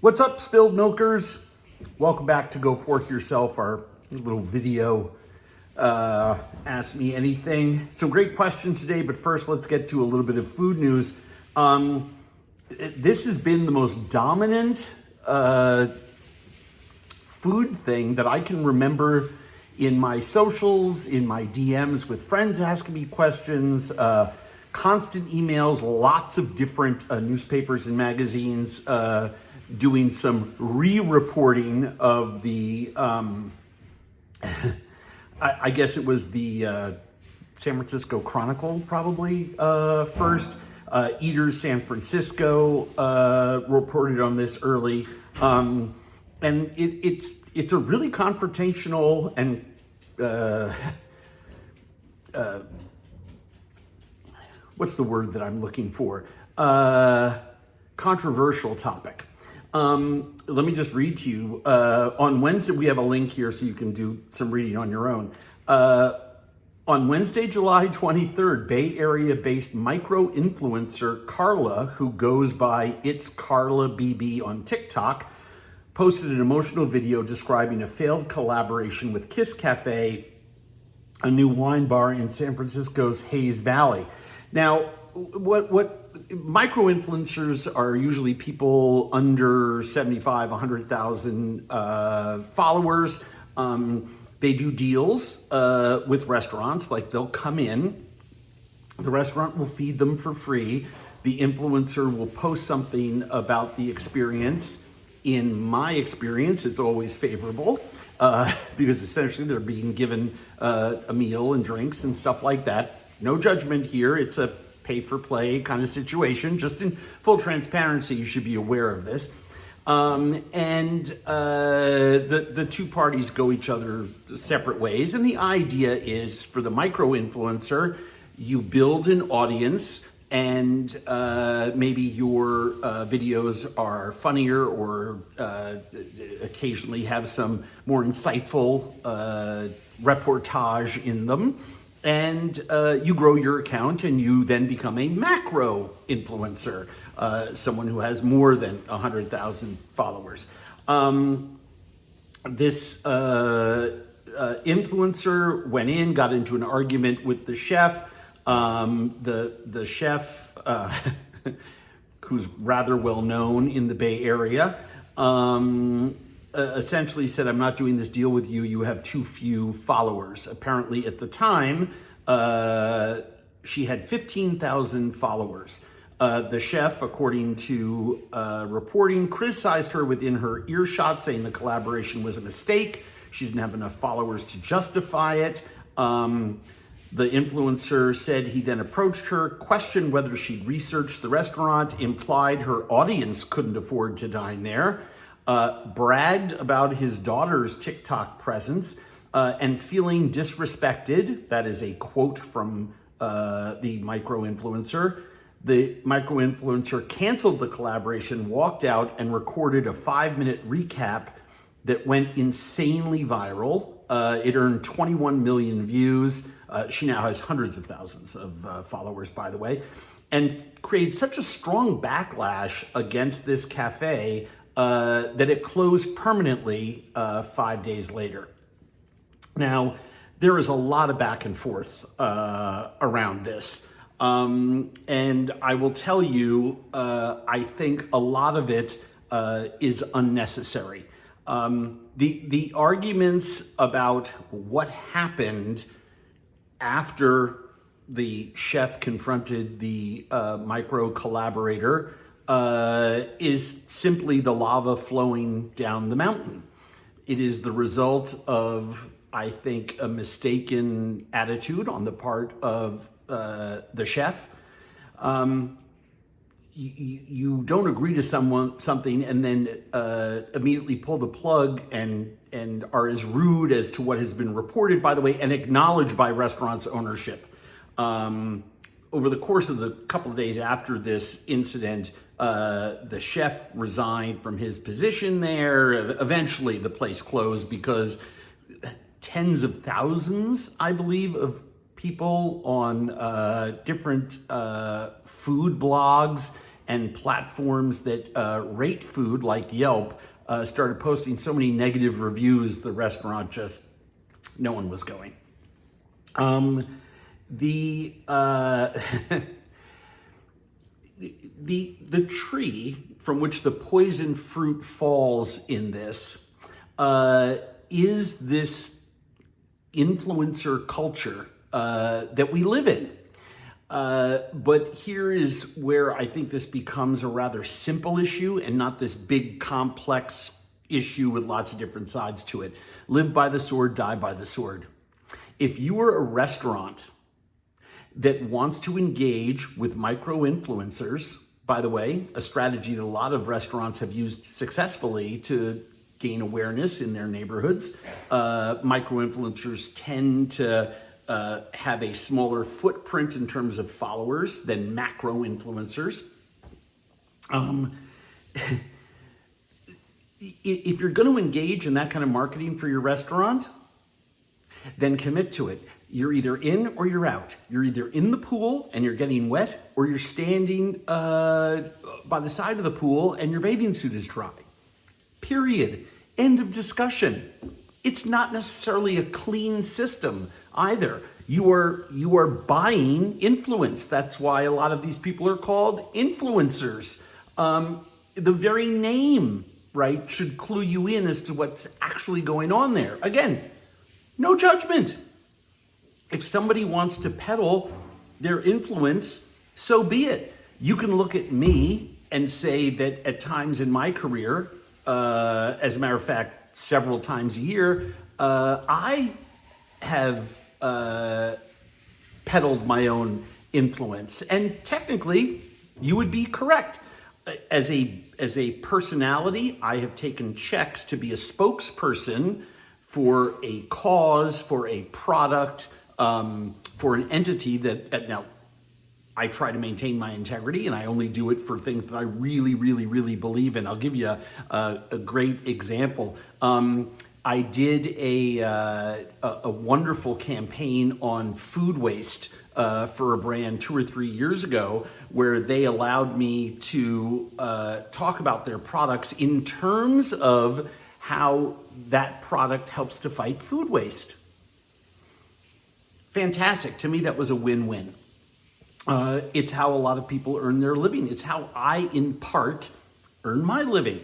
What's up, spilled milkers? Welcome back to Go Fork Yourself, our little video Ask Me Anything. Some great questions today, but first let's get to a little bit of food news. This has been the most dominant food thing that I can remember in my socials, in my DMs with friends asking me questions, constant emails, lots of different newspapers and magazines doing some re-reporting of the, I guess it was the San Francisco Chronicle probably first. Eaters San Francisco reported on this early. And it's a really confrontational and what's the word that I'm looking for? Controversial topic. Let me just read to you. On Wednesday, we have a link here so you can do some reading on your own. On Wednesday, July 23rd, Bay Area-based micro-influencer Carla, who goes by It's Carla BB on TikTok, posted an emotional video describing a failed collaboration with Kiss Cafe, a new wine bar in San Francisco's Hayes Valley. Now, what micro-influencers are usually people under 75, 100,000 followers. They do deals with restaurants, like they'll come in, the restaurant will feed them for free, the influencer will post something about the experience. In my experience, it's always favorable because essentially they're being given a meal and drinks and stuff like that. No judgment here. It's a pay-for-play kind of situation. Just in full transparency, you should be aware of this. The two parties go each other separate ways. And the idea is for the micro-influencer, you build an audience and maybe your videos are funnier or occasionally have some more insightful reportage in them. And you grow your account and you then become a macro influencer, someone who has more than 100,000 followers. This influencer went in, got into an argument with the chef. The chef, who's rather well known in the Bay Area, essentially said, I'm not doing this deal with you. You have too few followers. Apparently at the time, she had 15,000 followers. The chef, according to reporting, criticized her within her earshot, saying the collaboration was a mistake. She didn't have enough followers to justify it. The influencer said he then approached her, questioned whether she'd researched the restaurant, implied her audience couldn't afford to dine there, bragged about his daughter's TikTok presence, and feeling disrespected. That is a quote from the micro-influencer. The micro-influencer canceled the collaboration, walked out, and recorded a 5-minute recap that went insanely viral. It earned 21 million views. She now has hundreds of thousands of followers, by the way, and created such a strong backlash against this cafe that it closed permanently 5 days later. Now, there is a lot of back and forth around this. And I will tell you, I think a lot of it is unnecessary. The arguments about what happened after the chef confronted the micro collaborator is simply the lava flowing down the mountain. It is the result of, I think, a mistaken attitude on the part of the chef. You don't agree to something and then immediately pull the plug and are as rude as to what has been reported, by the way, and acknowledged by restaurant's ownership. Over the course of the couple of days after this incident, the chef resigned from his position there. Eventually, the place closed because tens of thousands, I believe, of people on different food blogs and platforms that rate food like Yelp started posting so many negative reviews, the restaurant just, no one was going. The tree from which the poison fruit falls in this is this influencer culture that we live in. But here is where I think this becomes a rather simple issue and not this big complex issue with lots of different sides to it. Live by the sword, die by the sword. If you are a restaurant that wants to engage with micro-influencers, by the way, a strategy that a lot of restaurants have used successfully to gain awareness in their neighborhoods. Micro-influencers tend to have a smaller footprint in terms of followers than macro-influencers. If you're going to engage in that kind of marketing for your restaurant, then commit to it. You're either in or you're out. You're either in the pool and you're getting wet, or you're standing by the side of the pool and your bathing suit is dry. Period. End of discussion. It's not necessarily a clean system either. You are buying influence. That's why a lot of these people are called influencers. The very name, right, should clue you in as to what's actually going on there. Again, no judgment. If somebody wants to peddle their influence, so be it. You can look at me and say that at times in my career, as a matter of fact, several times a year, I have peddled my own influence. And technically, you would be correct. As a personality, I have taken checks to be a spokesperson for a cause, for a product, for an entity that now I try to maintain my integrity, and I only do it for things that I really, really, really believe in. I'll give you a great example. I did a wonderful campaign on food waste for a brand 2 or 3 years ago, where they allowed me to talk about their products in terms of how that product helps to fight food waste. Fantastic. To me, that was a win-win. It's how a lot of people earn their living. It's how I, in part, earn my living.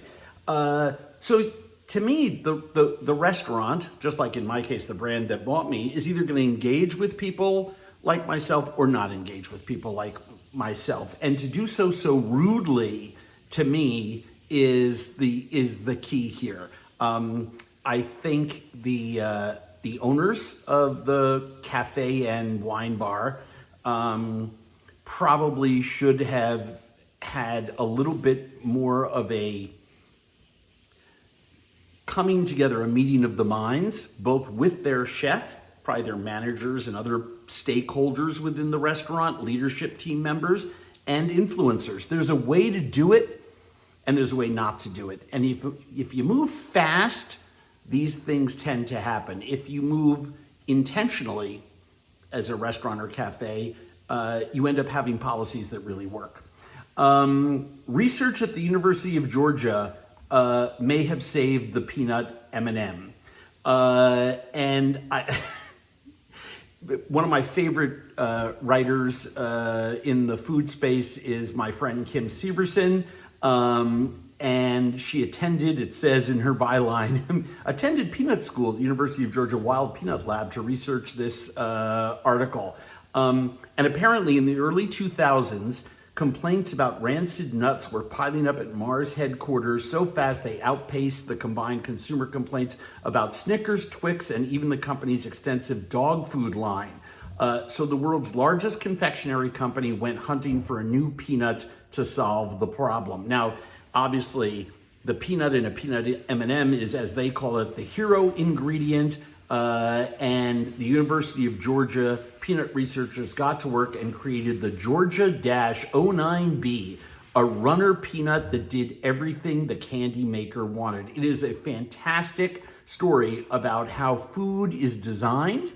So to me, the restaurant, just like in my case, the brand that bought me, is either going to engage with people like myself or not engage with people like myself. And to do so rudely, to me, is the key here. I think the owners of the cafe and wine bar probably should have had a little bit more of a coming together, a meeting of the minds, both with their chef, probably their managers and other stakeholders within the restaurant, leadership team members, and influencers. There's a way to do it, and there's a way not to do it. And if you move fast, these things tend to happen. If you move intentionally as a restaurant or cafe, you end up having policies that really work. Research at the University of Georgia may have saved the peanut M&M. And one of my favorite writers in the food space is my friend Kim Severson. And she attended, it says in her byline, attended peanut school at the University of Georgia Wild Peanut Lab to research this article. And apparently in the early 2000s, complaints about rancid nuts were piling up at Mars headquarters so fast they outpaced the combined consumer complaints about Snickers, Twix, and even the company's extensive dog food line. So the world's largest confectionery company went hunting for a new peanut to solve the problem. Now, obviously, the peanut in a peanut M&M is, as they call it, the hero ingredient. And the University of Georgia peanut researchers got to work and created the Georgia-09B, a runner peanut that did everything the candy maker wanted. It is a fantastic story about how food is designed,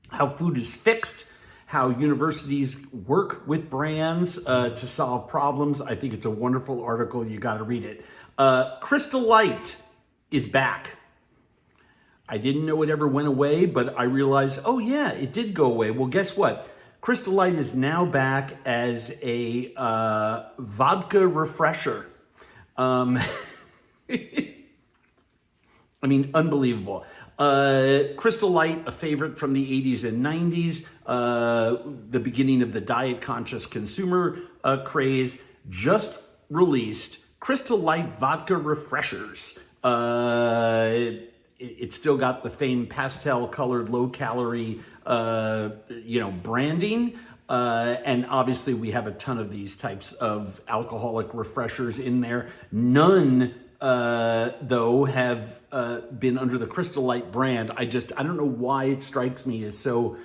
how food is fixed, how universities work with brands to solve problems. I think it's a wonderful article. You got to read it. Crystal Light is back. I didn't know it ever went away, but I realized, oh yeah, it did go away. Well, guess what? Crystal Light is now back as a vodka refresher. I mean, unbelievable. Crystal Light, a favorite from the 80s and 90s, the beginning of the diet-conscious consumer craze, just released Crystal Light Vodka Refreshers. It's still got the famed pastel-colored, low-calorie, branding. And obviously, we have a ton of these types of alcoholic refreshers in there. None, though, have been under the Crystal Light brand. I don't know why it strikes me as so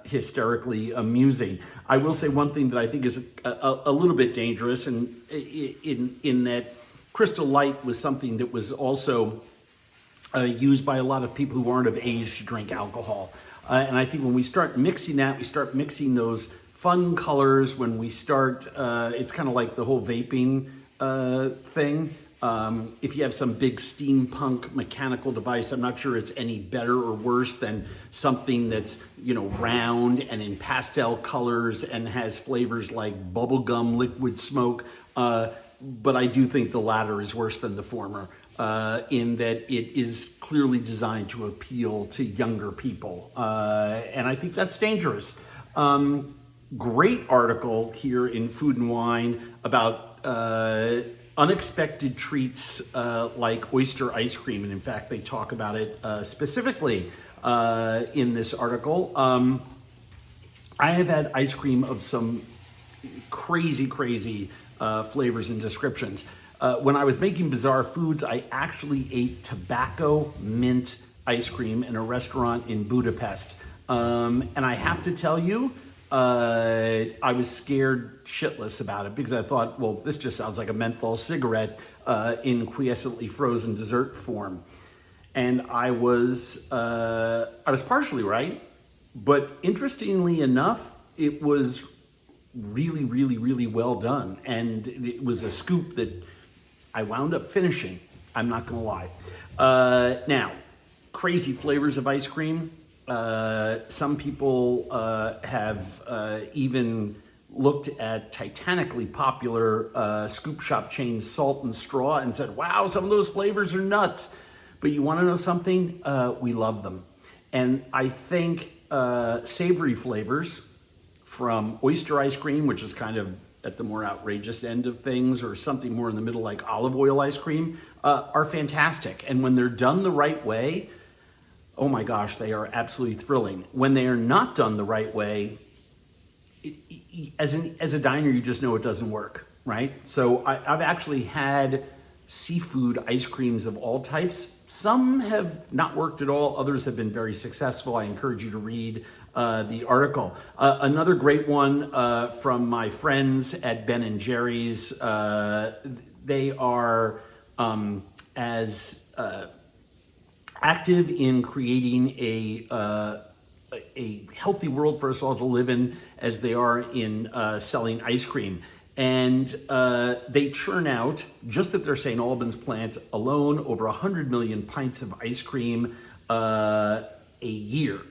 hysterically amusing. I will say one thing that I think is a little bit dangerous, and in that Crystal Light was something that was also used by a lot of people who aren't of age to drink alcohol. And I think when we start mixing that, we start mixing those fun colors. When we start, it's kind of like the whole vaping thing. If you have some big steampunk mechanical device, I'm not sure it's any better or worse than something that's, round and in pastel colors and has flavors like bubblegum, liquid smoke. But I do think the latter is worse than the former. In that it is clearly designed to appeal to younger people. And I think that's dangerous. Great article here in Food and Wine about unexpected treats like oyster ice cream. And in fact, they talk about it specifically in this article. I have had ice cream of some crazy flavors and descriptions. When I was making Bizarre Foods, I actually ate tobacco mint ice cream in a restaurant in Budapest. And I have to tell you, I was scared shitless about it because I thought, well, this just sounds like a menthol cigarette in quiescently frozen dessert form. And I was partially right, but interestingly enough, it was really well done. And it was a scoop that I wound up finishing. I'm not gonna lie. Now, crazy flavors of ice cream. Some people have even looked at titanically popular scoop shop chains Salt and Straw and said, wow, some of those flavors are nuts. But you wanna know something? We love them. And I think savory flavors from oyster ice cream, which is kind of at the more outrageous end of things, or something more in the middle like olive oil ice cream, are fantastic. And when they're done the right way, oh my gosh, they are absolutely thrilling. When they are not done the right way, as a diner, you just know it doesn't work, right? So I've actually had seafood ice creams of all types. Some have not worked at all. Others have been very successful. I encourage you to read the article. Another great one from my friends at Ben & Jerry's. They are as active in creating a healthy world for us all to live in as they are in selling ice cream. And they churn out, just at their St. Albans plant alone, over 100 million pints of ice cream a year.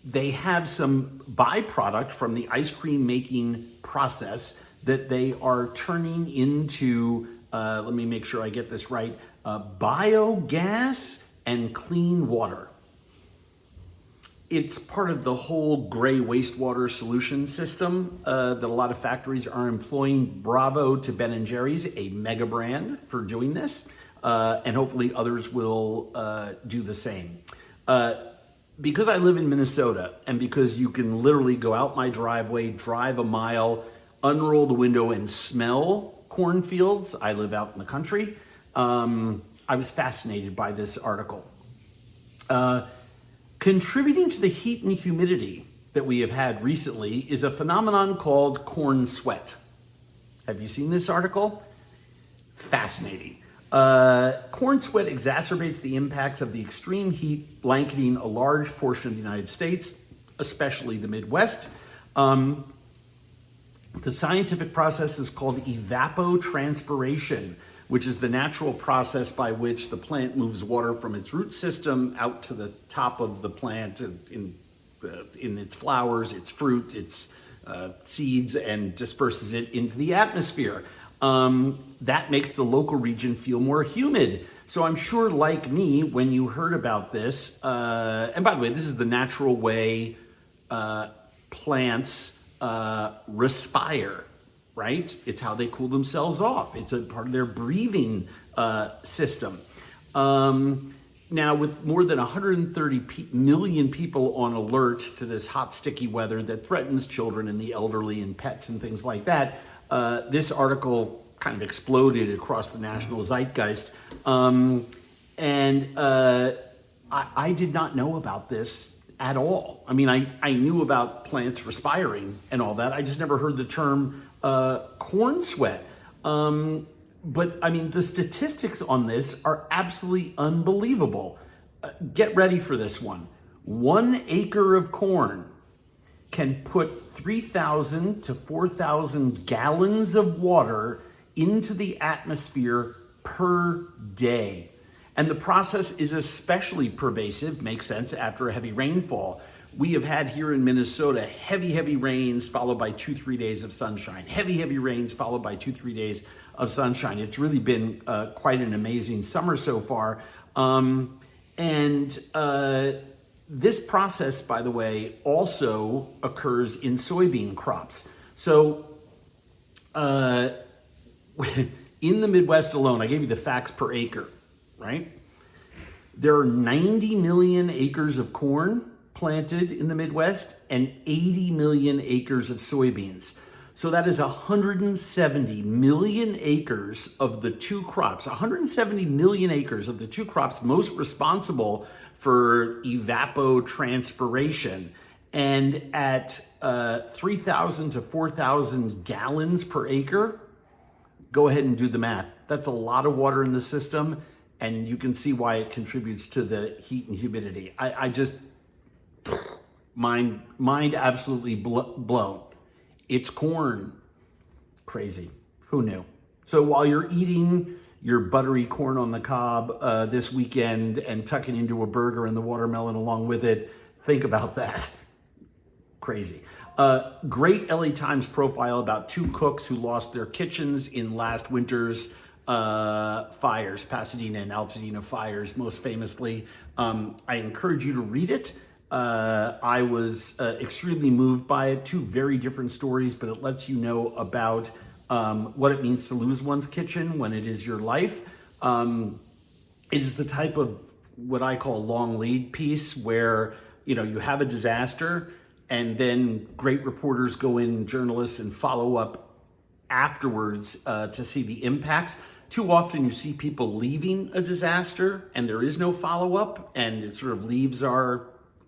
They have some byproduct from the ice cream making process that they are turning into, let me make sure I get this right, biogas and clean water. It's part of the whole gray wastewater solution system that a lot of factories are employing. Bravo to Ben & Jerry's, a mega brand, for doing this. And hopefully others will do the same. Because I live in Minnesota, and because you can literally go out my driveway, drive a mile, unroll the window and smell cornfields. I live out in the country. I was fascinated by this article. Contributing to the heat and humidity that we have had recently is a phenomenon called corn sweat. Have you seen this article? Fascinating. Corn sweat exacerbates the impacts of the extreme heat blanketing a large portion of the United States, especially the Midwest. The scientific process is called evapotranspiration, which is the natural process by which the plant moves water from its root system out to the top of the plant in its flowers, its fruit, its seeds, and disperses it into the atmosphere. That makes the local region feel more humid. So I'm sure, like me, when you heard about this, and by the way, this is the natural way plants respire, right? It's how they cool themselves off. It's a part of their breathing system. Now, with more than 130 million people on alert to this hot, sticky weather that threatens children and the elderly and pets and things like that, this article kind of exploded across the national zeitgeist. I did not know about this at all. I mean, I knew about plants respiring and all that. I just never heard the term corn sweat. But I mean, the statistics on this are absolutely unbelievable. Get ready for this one. 1 acre of corn can put 3,000 to 4,000 gallons of water into the atmosphere per day. And the process is especially pervasive, makes sense, after a heavy rainfall. We have had here in Minnesota heavy rains followed by 2-3 days of sunshine. Heavy rains followed by 2-3 days of sunshine. It's really been quite an amazing summer so far. This process, by the way, also occurs in soybean crops. So in the Midwest alone, I gave you the facts per acre, right? There are 90 million acres of corn planted in the Midwest and 80 million acres of soybeans. So that is 170 million acres of the two crops, 170 million acres of the two crops most responsible for evapotranspiration. And at 3,000 to 4,000 gallons per acre, go ahead and do the math. That's a lot of water in the system, and you can see why it contributes to the heat and humidity. I just, mind absolutely blown. It's corn. Crazy. Who knew? So while you're eating your buttery corn on the cob this weekend and tucking into a burger and the watermelon along with it, think about that. Crazy. Great LA Times profile about 2 cooks who lost their kitchens in last winter's fires, Pasadena and Altadena fires, most famously. I encourage you to read it. I was extremely moved by it. 2 very different stories, but it lets you know about what it means to lose one's kitchen when it is your life. It is the type of what I call long lead piece where, you have a disaster and then great reporters go in, journalists, and follow up afterwards to see the impacts. Too often you see people leaving a disaster and there is no follow-up and it sort of leaves our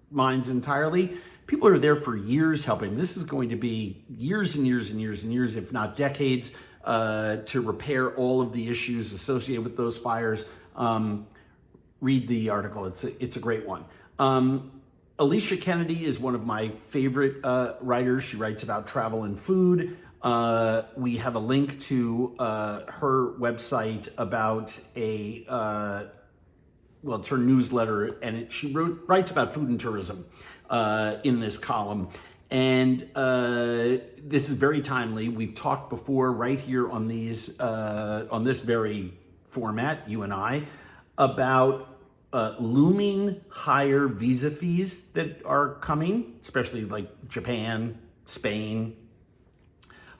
minds entirely. People are there for years helping. This is going to be years and years and years and years, if not decades, to repair all of the issues associated with those fires. Read the article. It's a great one. Alicia Kennedy is one of my favorite writers. She writes about travel and food. We have a link to her website about it's her newsletter, and she writes about food and tourism in this column. And this is very timely. We've talked before right here on on this very format, you and I, about looming higher visa fees that are coming, especially like Japan, Spain,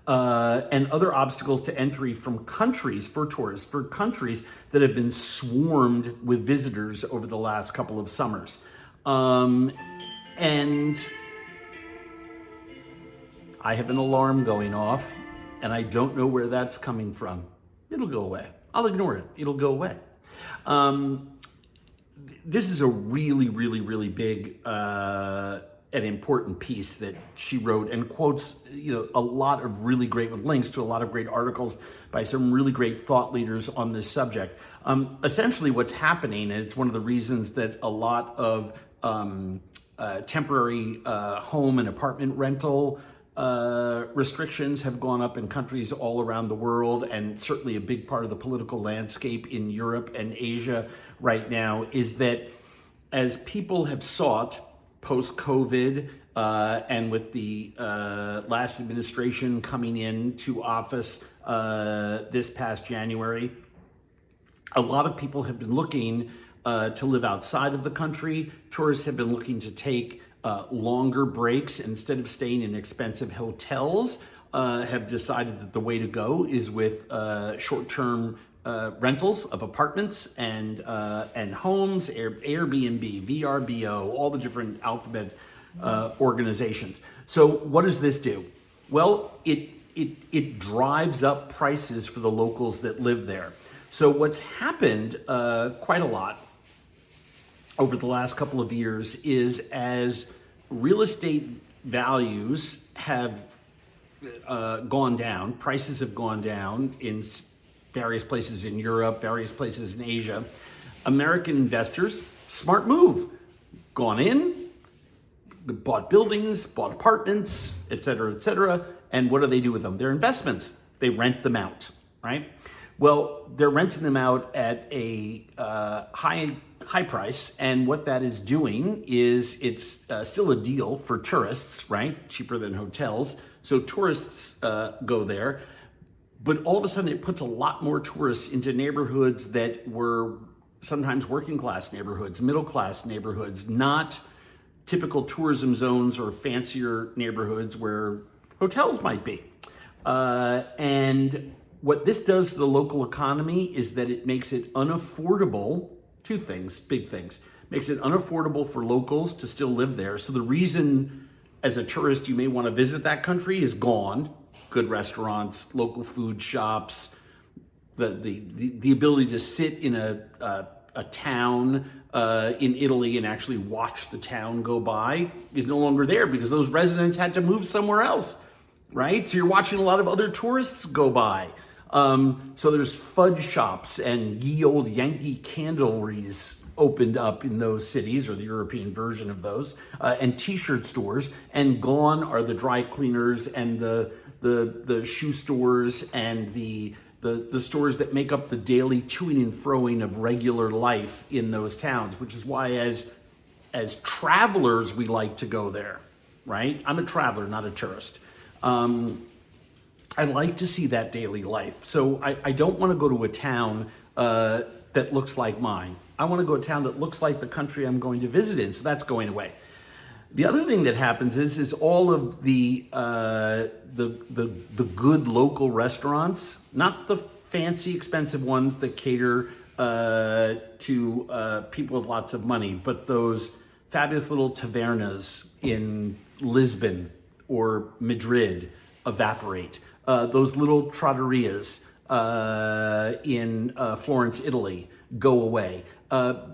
and other obstacles to entry from countries for tourists, for countries that have been swarmed with visitors over the last couple of summers. And I have an alarm going off, and I don't know where that's coming from. It'll go away. I'll ignore it. It'll go away. This is a really, really, really big an important piece that she wrote and quotes, a lot of really great, with links to a lot of great articles by some really great thought leaders on this subject. Essentially what's happening, and it's one of the reasons that a lot of temporary home and apartment rental restrictions have gone up in countries all around the world, and certainly a big part of the political landscape in Europe and Asia right now, is that as people have sought post-COVID and with the last administration coming into office this past January, a lot of people have been looking to live outside of the country. Tourists have been looking to take longer breaks instead of staying in expensive hotels, have decided that the way to go is with short-term rentals of apartments and homes, Airbnb, VRBO, all the different alphabet organizations. So what does this do? Well, it drives up prices for the locals that live there. So what's happened quite a lot over the last couple of years is, as real estate values have gone down, prices have gone down in various places in Europe, various places in Asia, American investors, smart move, gone in, bought buildings, bought apartments, et cetera, and what do they do with them? They're investments. They rent them out, right? Well, they're renting them out at a high price, and what that is doing is it's still a deal for tourists, right? Cheaper than hotels. So tourists go there, but all of a sudden it puts a lot more tourists into neighborhoods that were sometimes working class neighborhoods, middle class neighborhoods, not typical tourism zones or fancier neighborhoods where hotels might be. And what this does to the local economy is that it makes it unaffordable. Two things, big things. Makes it unaffordable for locals to still live there. So the reason as a tourist you may want to visit that country is gone. Good restaurants, local food shops, the ability to sit in a town in Italy and actually watch the town go by is no longer there because those residents had to move somewhere else, right? So you're watching a lot of other tourists go by. So there's fudge shops and ye old Yankee candleries opened up in those cities, or the European version of those, and t-shirt stores, and gone are the dry cleaners and the shoe stores and the stores that make up the daily toing and froing of regular life in those towns, which is why as travelers we like to go there, right? I'm a traveler, not a tourist. I like to see that daily life. So I don't want to go to a town that looks like mine. I want to go to a town that looks like the country I'm going to visit in. So that's going away. The other thing that happens is all of the good local restaurants, not the fancy expensive ones that cater to people with lots of money, but those fabulous little tavernas in Lisbon or Madrid evaporate. Those little trattorias in Florence, Italy go away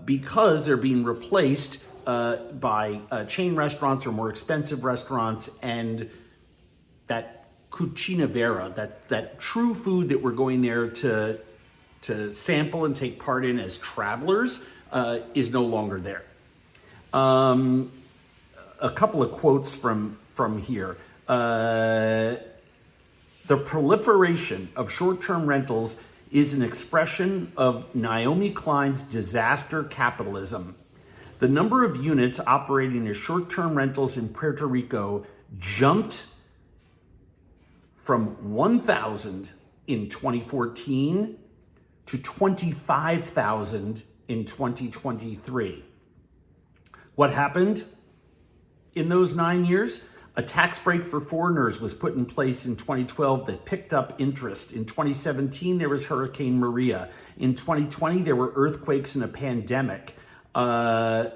because they're being replaced by chain restaurants or more expensive restaurants, and that cucina vera, that true food that we're going there to sample and take part in as travelers is no longer there. A couple of quotes from here. The proliferation of short-term rentals is an expression of Naomi Klein's disaster capitalism. The number of units operating as short-term rentals in Puerto Rico jumped from 1,000 in 2014 to 25,000 in 2023. What happened in those 9 years? A tax break for foreigners was put in place in 2012 that picked up interest. In 2017, there was Hurricane Maria. In 2020, there were earthquakes and a pandemic. So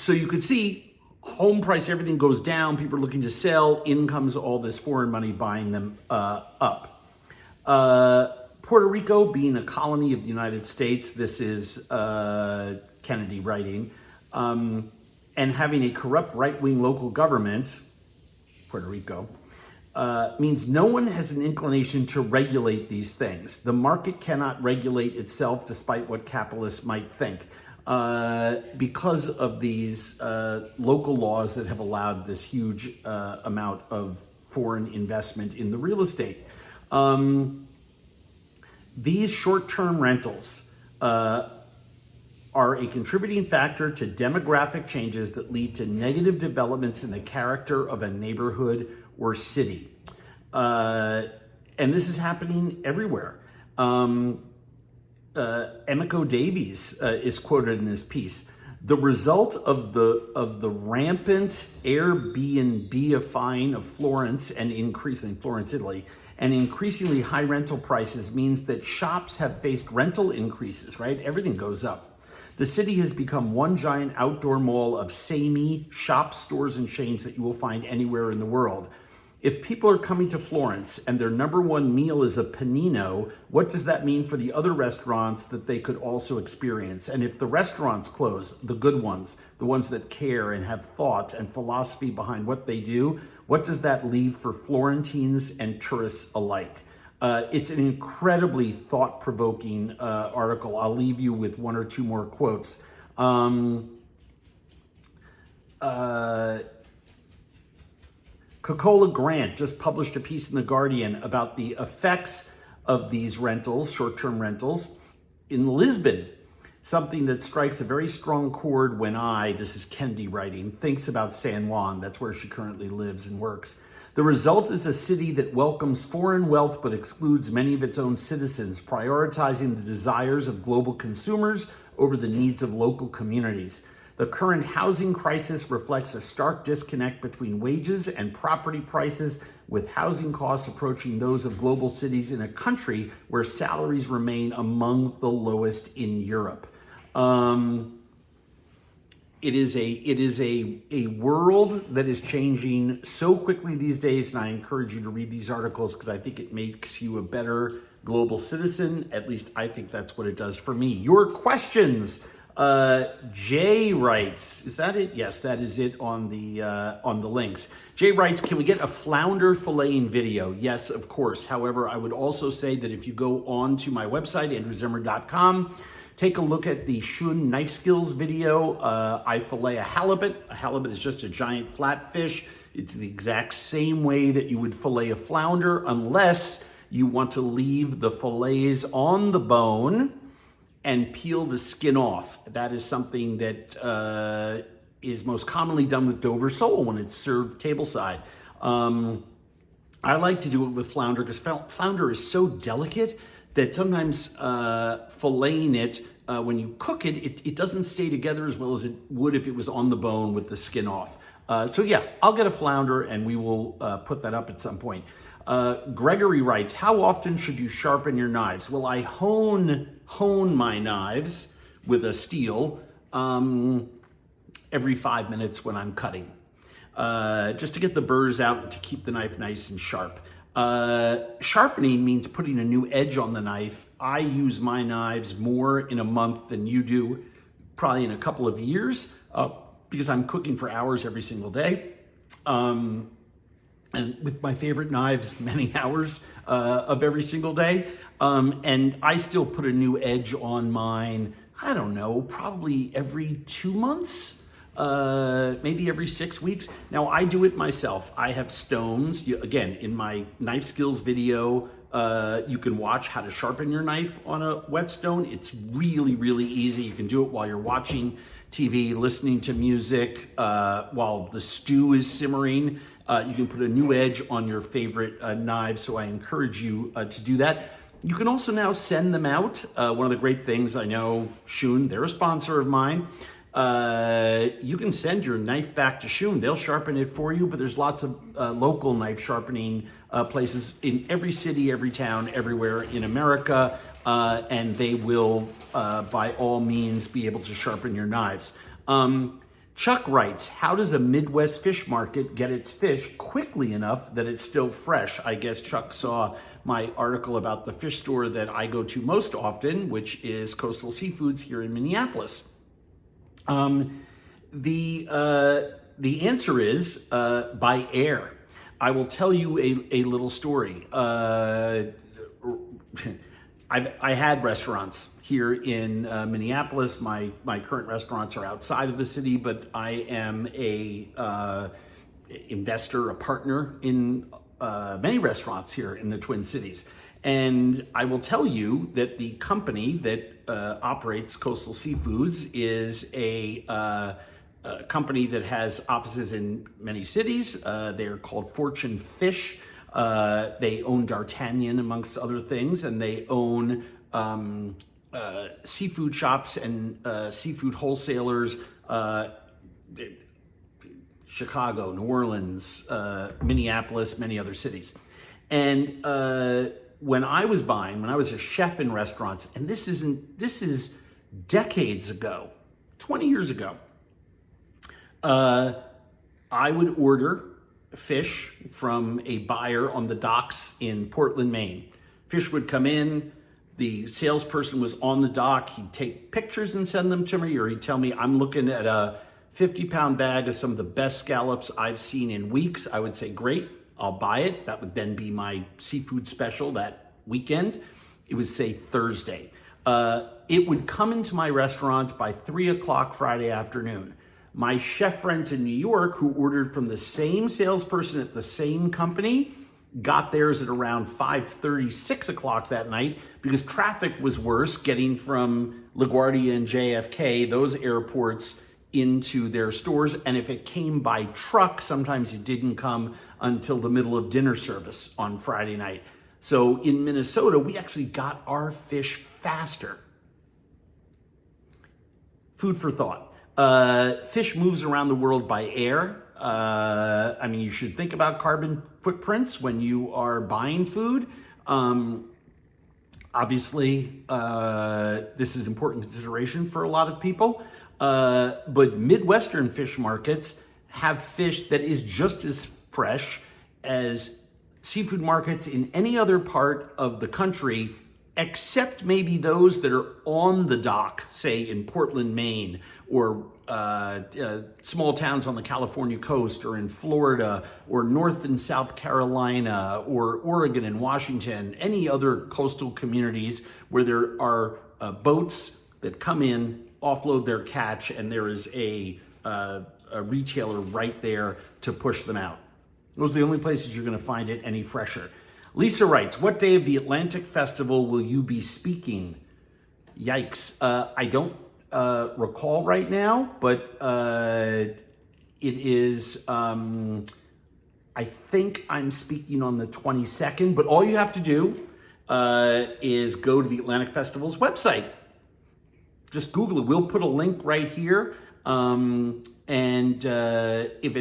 you could see home price, everything goes down. People are looking to sell. In comes all this foreign money buying them up. Puerto Rico being a colony of the United States, this is Kennedy writing, and having a corrupt right-wing local government, Puerto Rico, means no one has an inclination to regulate these things. The market cannot regulate itself, despite what capitalists might think, because of these local laws that have allowed this huge amount of foreign investment in the real estate. These short-term rentals are a contributing factor to demographic changes that lead to negative developments in the character of a neighborhood or city. And this is happening everywhere. Emiko Davies is quoted in this piece. The result of the rampant Airbnb-ifying of Florence and increasing Florence, Italy, and increasingly high rental prices means that shops have faced rental increases, right? Everything goes up. The city has become one giant outdoor mall of samey shops, stores, and chains that you will find anywhere in the world. If people are coming to Florence and their number one meal is a panino, what does that mean for the other restaurants that they could also experience? And if the restaurants close, the good ones, the ones that care and have thought and philosophy behind what they do, what does that leave for Florentines and tourists alike? It's an incredibly thought-provoking article. I'll leave you with one or two more quotes. Cocola Grant just published a piece in The Guardian about the effects of these rentals, short-term rentals, in Lisbon, something that strikes a very strong chord when this is Kendi writing, thinks about San Juan. That's where she currently lives and works. The result is a city that welcomes foreign wealth but excludes many of its own citizens, prioritizing the desires of global consumers over the needs of local communities. The current housing crisis reflects a stark disconnect between wages and property prices, with housing costs approaching those of global cities in a country where salaries remain among the lowest in Europe. It is a world that is changing so quickly these days, and I encourage you to read these articles because I think it makes you a better global citizen. At least I think that's what it does for me. Your questions. Jay writes, is that it? Yes, that is it on the links. Jay writes, can we get a flounder filleting video? Yes, of course. However, I would also say that if you go on to my website, andrewzimmern.com, take a look at the Shun knife skills video. I fillet a halibut. A halibut is just a giant flat fish. It's the exact same way that you would fillet a flounder, unless you want to leave the fillets on the bone and peel the skin off. That is something that is most commonly done with Dover sole when it's served tableside. I like to do it with flounder because flounder is so delicate that sometimes filleting it, when you cook it, it doesn't stay together as well as it would if it was on the bone with the skin off. So yeah, I'll get a flounder and we will put that up at some point. Gregory writes, how often should you sharpen your knives? Well, I hone my knives with a steel every 5 minutes when I'm cutting, just to get the burrs out and to keep the knife nice and sharp. Sharpening means putting a new edge on the knife. I use my knives more in a month than you do, probably in a couple of years, because I'm cooking for hours every single day. And with my favorite knives, many hours of every single day. And I still put a new edge on mine, I don't know, probably every 2 months, maybe every 6 weeks. Now I do it myself. I have stones. Again, in my knife skills video, you can watch how to sharpen your knife on a whetstone. It's really, really easy. You can do it while you're watching TV, listening to music, while the stew is simmering. You can put a new edge on your favorite knives, so I encourage you to do that. You can also now send them out. One of the great things, I know Shun, they're a sponsor of mine. You can send your knife back to Shun. They'll sharpen it for you, but there's lots of local knife sharpening places in every city, every town, everywhere in America, and they will, by all means, be able to sharpen your knives. Chuck writes, how does a Midwest fish market get its fish quickly enough that it's still fresh? I guess Chuck saw my article about the fish store that I go to most often, which is Coastal Seafoods here in Minneapolis. The answer is by air. I will tell you a little story. I had restaurants here in Minneapolis. My current restaurants are outside of the city, but I am a investor, a partner in many restaurants here in the Twin Cities. And I will tell you that the company that operates Coastal Seafoods is a company that has offices in many cities. They're called Fortune Fish. They own D'Artagnan, amongst other things, and they own seafood shops and seafood wholesalers, Chicago, New Orleans, Minneapolis, many other cities. And when I was a chef in restaurants, and this is decades ago, 20 years ago, I would order fish from a buyer on the docks in Portland, Maine. Fish would come in, the salesperson was on the dock, he'd take pictures and send them to me, or he'd tell me, I'm looking at a 50-pound bag of some of the best scallops I've seen in weeks. I would say, great, I'll buy it. That would then be my seafood special that weekend. It was, say, Thursday. It would come into my restaurant by 3 o'clock Friday afternoon. My chef friends in New York who ordered from the same salesperson at the same company got theirs at around 5:30, 6 o'clock that night because traffic was worse getting from LaGuardia and JFK, those airports, into their stores. And if it came by truck, sometimes it didn't come until the middle of dinner service on Friday night. So in Minnesota, we actually got our fish faster. Food for thought. Fish moves around the world by air. I mean, you should think about carbon footprints when you are buying food. Obviously, this is an important consideration for a lot of people. But Midwestern fish markets have fish that is just as fresh as seafood markets in any other part of the country, except maybe those that are on the dock, say in Portland, Maine, or small towns on the California coast, or in Florida, or North and South Carolina, or Oregon and Washington, any other coastal communities where there are boats that come in, offload their catch, and there is a retailer right there to push them out. Those are the only places you're going to find it any fresher. Lisa writes, what day of the Atlantic Festival will you be speaking? Yikes. I don't recall right now, but it is, I think I'm speaking on the 22nd, but all you have to do is go to the Atlantic Festival's website. Just Google it. We'll put a link right here. And if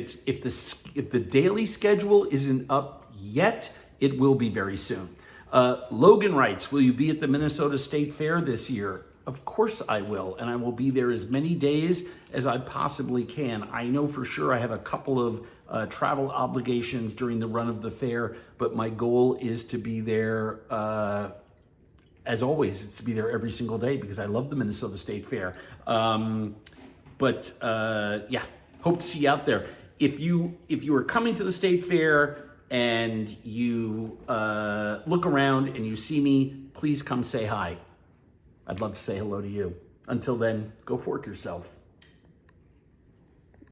the daily schedule isn't up yet, it will be very soon. Logan writes, will you be at the Minnesota State Fair this year? Of course I will, and I will be there as many days as I possibly can. I know for sure I have a couple of travel obligations during the run of the fair, but my goal is to be there, as always, it's to be there every single day because I love the Minnesota State Fair. Yeah, hope to see you out there. If you are coming to the State Fair and you look around and you see me, please come say hi. I'd love to say hello to you. Until then, go fork yourself.